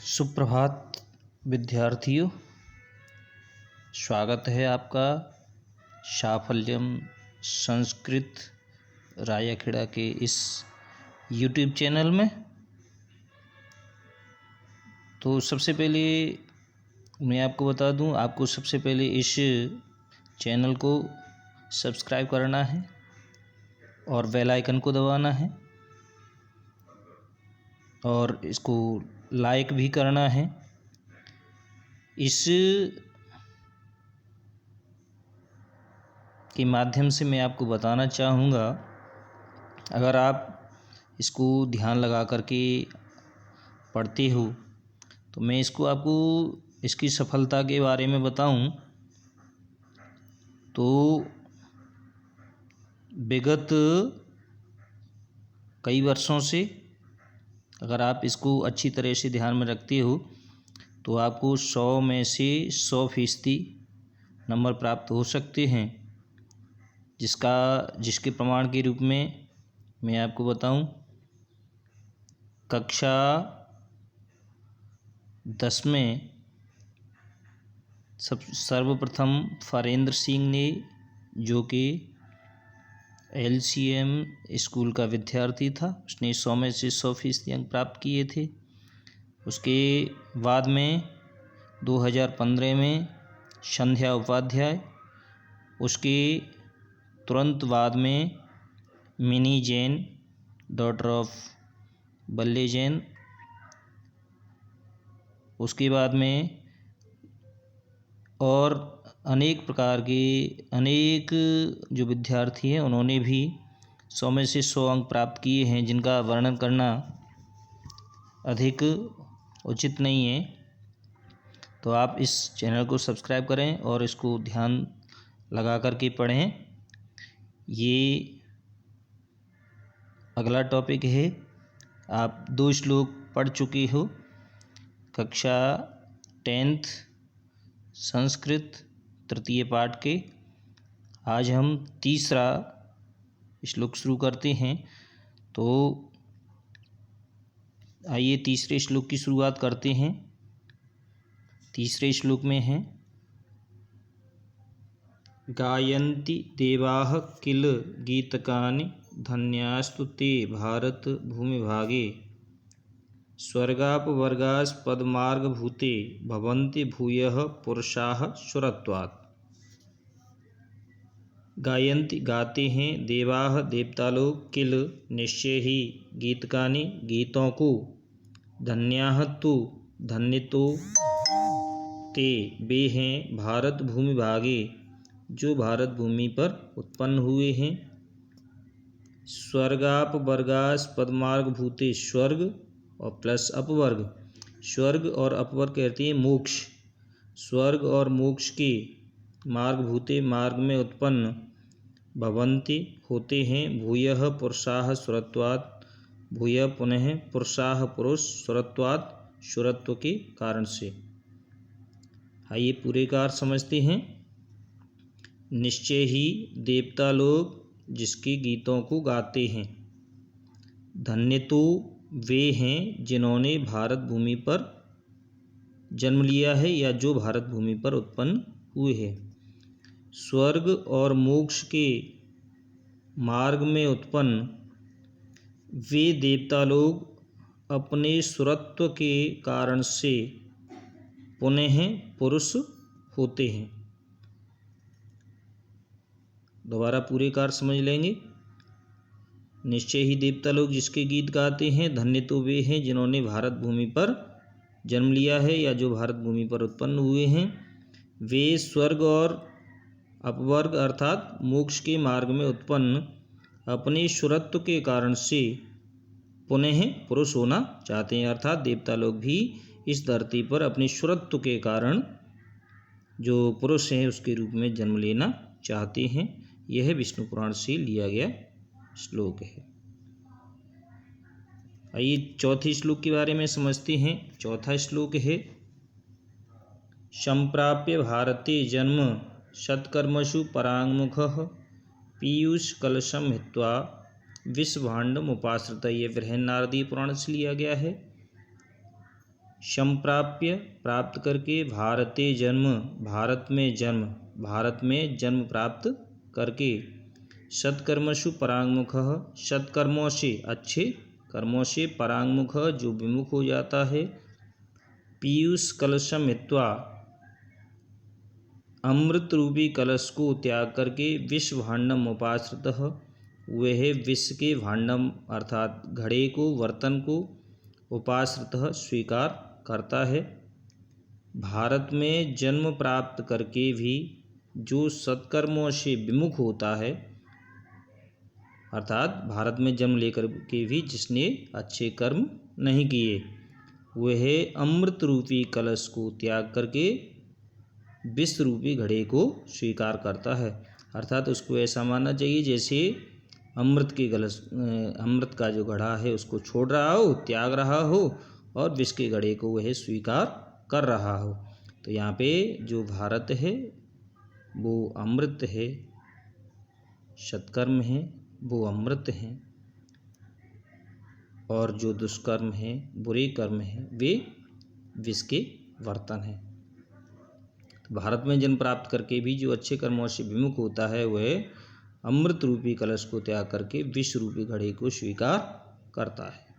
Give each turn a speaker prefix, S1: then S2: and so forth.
S1: सुप्रभात विद्यार्थियों, स्वागत है आपका साफल्यम संस्कृत रायाखेड़ा के इस YouTube चैनल में। तो सबसे पहले मैं आपको बता दूं, आपको सबसे पहले इस चैनल को सब्सक्राइब करना है और बेल आइकन को दबाना है और इसको लाइक भी करना है। इस के माध्यम से मैं आपको बताना चाहूँगा, अगर आप इसको ध्यान लगा करके पढ़ते हो तो मैं इसको आपको इसकी सफलता के बारे में बताऊं तो विगत कई वर्षों से अगर आप इसको अच्छी तरह से ध्यान में रखते हो तो आपको 100 में से 100% नंबर प्राप्त हो सकते हैं। जिसके प्रमाण के रूप में मैं आपको बताऊं, कक्षा 10 में सर्वप्रथम फरेंद्र सिंह ने, जो कि LCM स्कूल का विद्यार्थी था, उसने 100 में से 100% अंक प्राप्त किए थे। उसके बाद में 2015 में संध्या उपाध्याय, उसके तुरंत बाद में मिनी जैन, डॉटर ऑफ बल्ले जैन, उसके बाद में और अनेक प्रकार के अनेक जो विद्यार्थी हैं उन्होंने भी 100 में से 100 अंक प्राप्त किए हैं, जिनका वर्णन करना अधिक उचित नहीं है। तो आप इस चैनल को सब्सक्राइब करें और इसको ध्यान लगा करके पढ़ें। ये अगला टॉपिक है। आप 2 श्लोक पढ़ चुके हो कक्षा 10th संस्कृत तृतीय पाठ के। आज हम तीसरा श्लोक शुरू करते हैं। तो आइए तीसरे श्लोक की शुरुआत करते हैं। तीसरे श्लोक में है, गायन्ति देवाः किल गीतकानि धन्यास्तु ते भारत भूमिभागे स्वर्गापवर्गास्पदमार्गभूते भवन्ति भूयः पुरुषाः सुरत्वात्। गायन्ति गाते हैं, देवाः देवता लोग, किल निश्चय ही, गीतकानि गीतों को, धन्याः तु धन्य तो, ते वे हैं, भारत भूमि भागे जो भारत भूमि पर उत्पन्न हुए हैं। स्वर्गापवर्गास्पदमार्ग भूते, स्वर्ग और प्लस अपवर्ग, स्वर्ग और अपवर्ग कहते हैं मोक्ष, स्वर्ग और मोक्ष के मार्ग भूते मार्ग में उत्पन्न, भवन्ति होते हैं, भूयः पुरुषाः सुरत्वात्, भूयः पुनः पुरुषाः पुरुष, सुरत्वात् सुरत्व के कारण से। आइए पूरे का अर्थ समझते हैं। निश्चय ही देवता लोग जिसके गीतों को गाते हैं, धन्य तो वे हैं जिन्होंने भारत भूमि पर जन्म लिया है या जो भारत भूमि पर उत्पन्न हुए हैं। स्वर्ग और मोक्ष के मार्ग में उत्पन्न वे देवता लोग अपने सुरत्व के कारण से पुनः पुरुष होते हैं। दोबारा पूरे का अर्थ समझ लेंगे। निश्चय ही देवता लोग जिसके गीत गाते हैं, धन्य तो वे हैं जिन्होंने भारत भूमि पर जन्म लिया है या जो भारत भूमि पर उत्पन्न हुए हैं। वे स्वर्ग और अपवर्ग अर्थात मोक्ष के मार्ग में उत्पन्न अपने सुरत्व के कारण से पुनः पुरुष होना चाहते हैं। अर्थात देवता लोग भी इस धरती पर अपने सुरत्व के कारण जो पुरुष हैं उसके रूप में जन्म लेना चाहते हैं। यह विष्णु पुराण से लिया गया श्लोक है। आइए चौथे श्लोक के बारे में समझते हैं। चौथा श्लोक है, संप्राप्य भारते जन्म सत्कर्मसु पराङ्मुखः पीयूष कलशम हित्वा विश्वभाण्डम उपाश्रित। यह बृहन्नारदीय पुराण से लिया गया है। संप्राप्य प्राप्त करके, भारते जन्म भारत में जन्म प्राप्त करके, सत्कर्मसु परांगमुखः सत्कर्मों से अच्छे कर्मों से, परांगमुखः जो विमुख हो जाता है, पीयूष कलशम हित्वा अमृत रूपी कलश को त्याग करके, विष भांडम उपाश्रितः वह विष के भांडम अर्थात घड़े को, वर्तन को, उपाश्रितः स्वीकार करता है। भारत में जन्म प्राप्त करके भी जो सत्कर्मों से विमुख होता है, अर्थात भारत में जन्म लेकर के भी जिसने अच्छे कर्म नहीं किए, वह अमृत रूपी कलश को त्याग करके विष रूपी घड़े को स्वीकार करता है। अर्थात उसको ऐसा मानना चाहिए जैसे अमृत का जो घड़ा है उसको छोड़ रहा हो, त्याग रहा हो, और विष के घड़े को वह स्वीकार कर रहा हो। तो यहाँ पे जो भारत है वो अमृत है, सत्कर्म है वो अमृत हैं, और जो दुष्कर्म हैं, बुरे कर्म हैं, वे विष के वर्तन हैं। तो भारत में जन्म प्राप्त करके भी जो अच्छे कर्मों से विमुख होता है, वह अमृत रूपी कलश को त्याग करके विष रूपी घड़े को स्वीकार करता है।